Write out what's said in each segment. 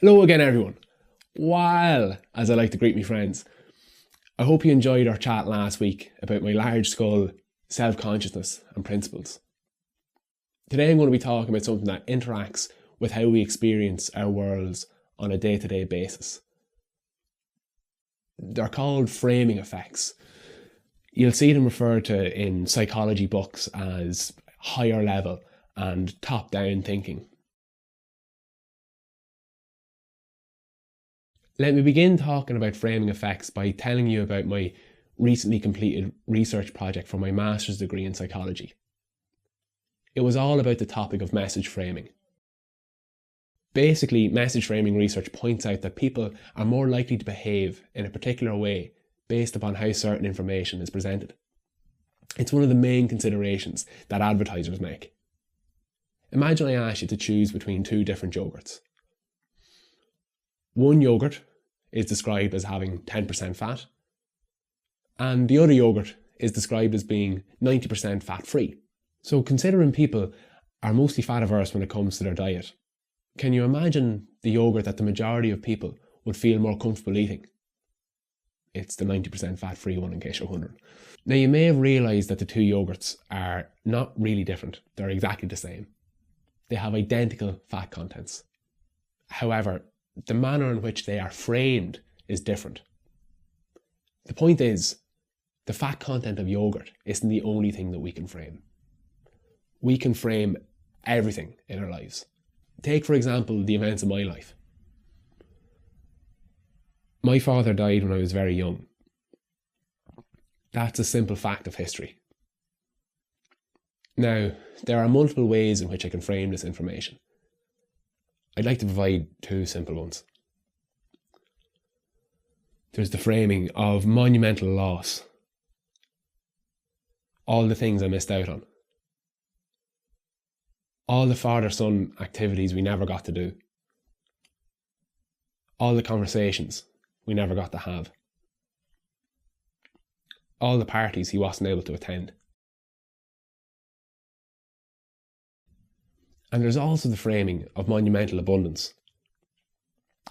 Hello again, everyone. Well, as I like to greet my friends, I hope you enjoyed our chat last week about my large skull, self-consciousness and principles. Today I'm going to be talking about something that interacts with how we experience our worlds on a day-to-day basis. They're called framing effects. You'll see them referred to in psychology books as higher level and top-down thinking. Let me begin talking about framing effects by telling you about my recently completed research project for my master's degree in psychology. It was all about the topic of message framing. Basically, message framing research points out that people are more likely to behave in a particular way based upon how certain information is presented. It's one of the main considerations that advertisers make. Imagine I asked you to choose between two different yogurts. One yogurt is described as having 10% fat, and the other yogurt is described as being 90% fat-free. So considering people are mostly fat averse when it comes to their diet, can you imagine the yogurt that the majority of people would feel more comfortable eating? It's the 90% fat-free one, in case you're wondering. Now, you may have realised that the two yogurts are not really different. They're exactly the same. They have identical fat contents. However, the manner in which they are framed is different. The point is, the fat content of yogurt isn't the only thing that we can frame. We can frame everything in our lives. Take, for example, the events of my life. My father died when I was very young. That's a simple fact of history. Now, there are multiple ways in which I can frame this information. I'd like to provide two simple ones. There's the framing of monumental loss. All the things I missed out on. All the father-son activities we never got to do. All the conversations we never got to have. All the parties he wasn't able to attend. And there's also the framing of monumental abundance.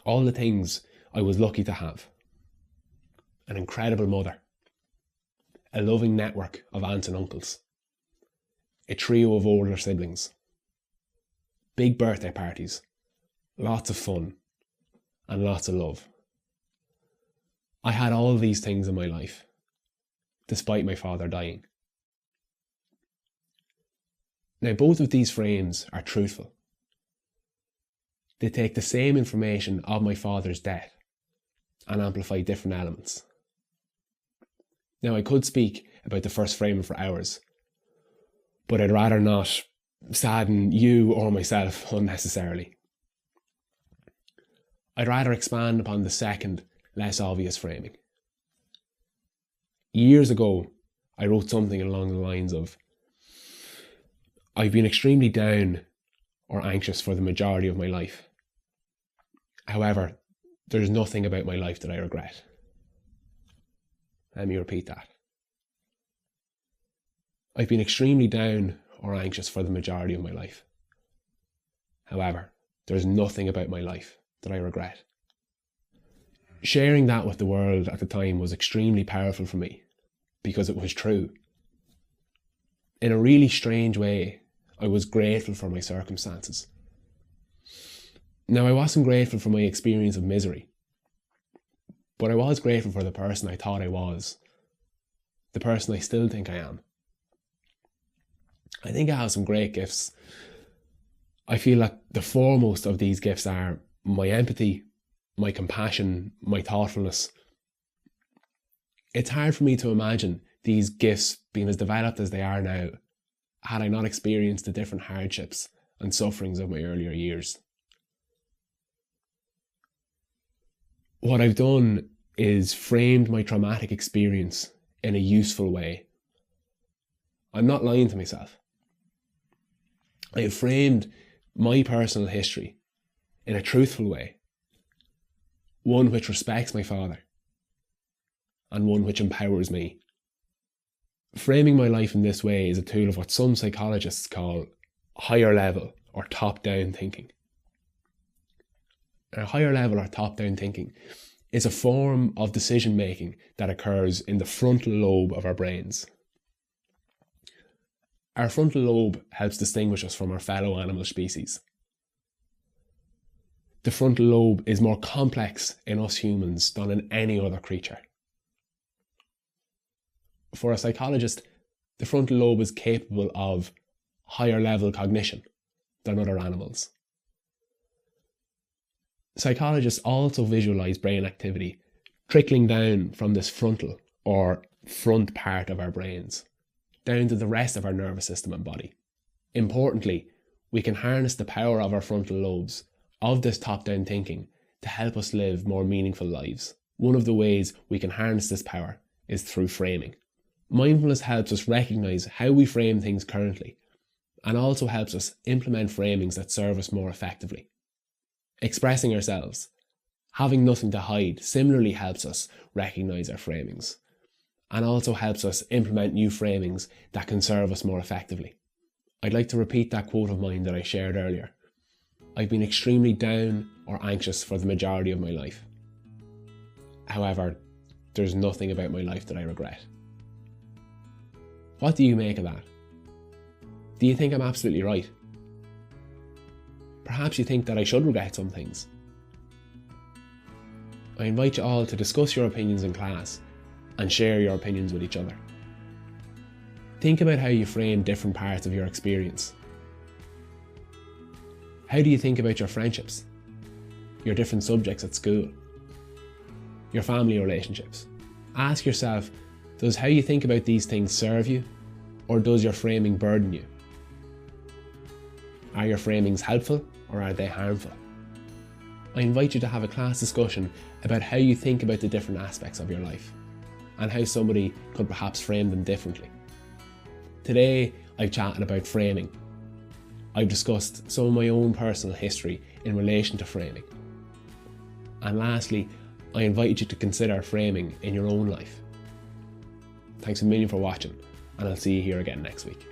All the things I was lucky to have. An incredible mother. A loving network of aunts and uncles. A trio of older siblings. Big birthday parties. Lots of fun. And lots of love. I had all of these things in my life, despite my father dying. Now, both of these frames are truthful. They take the same information of my father's death and amplify different elements. Now, I could speak about the first framing for hours, but I'd rather not sadden you or myself unnecessarily. I'd rather expand upon the second, less obvious framing. Years ago, I wrote something along the lines of, I've been extremely down or anxious for the majority of my life. However, there's nothing about my life that I regret. Let me repeat that. I've been extremely down or anxious for the majority of my life. However, there's nothing about my life that I regret. Sharing that with the world at the time was extremely powerful for me because it was true. In a really strange way, I was grateful for my circumstances. Now, I wasn't grateful for my experience of misery, but I was grateful for the person I thought I was, the person I still think I am. I think I have some great gifts. I feel like the foremost of these gifts are my empathy, my compassion, my thoughtfulness. It's hard for me to imagine these gifts being as developed as they are now had I not experienced the different hardships and sufferings of my earlier years. What I've done is framed my traumatic experience in a useful way. I'm not lying to myself. I have framed my personal history in a truthful way, one which respects my father, and one which empowers me. Framing my life in this way is a tool of what some psychologists call higher level or top-down thinking. A higher level or top-down thinking is a form of decision making that occurs in the frontal lobe of our brains. Our frontal lobe helps distinguish us from our fellow animal species. The frontal lobe is more complex in us humans than in any other creature. For a psychologist, the frontal lobe is capable of higher level cognition than other animals. Psychologists also visualize brain activity trickling down from this frontal or front part of our brains, down to the rest of our nervous system and body. Importantly, we can harness the power of our frontal lobes, of this top-down thinking, to help us live more meaningful lives. One of the ways we can harness this power is through framing. Mindfulness helps us recognize how we frame things currently, and also helps us implement framings that serve us more effectively. Expressing ourselves, having nothing to hide, similarly helps us recognize our framings, and also helps us implement new framings that can serve us more effectively. I'd like to repeat that quote of mine that I shared earlier. I've been extremely down or anxious for the majority of my life. However, there's nothing about my life that I regret. What do you make of that? Do you think I'm absolutely right? Perhaps you think that I should regret some things. I invite you all to discuss your opinions in class and share your opinions with each other. Think about how you frame different parts of your experience. How do you think about your friendships, your different subjects at school, your family relationships? Ask yourself, does how you think about these things serve you, or does your framing burden you? Are your framings helpful, or are they harmful? I invite you to have a class discussion about how you think about the different aspects of your life, and how somebody could perhaps frame them differently. Today, I've chatted about framing. I've discussed some of my own personal history in relation to framing. And lastly, I invite you to consider framing in your own life. Thanks a million for watching, and I'll see you here again next week.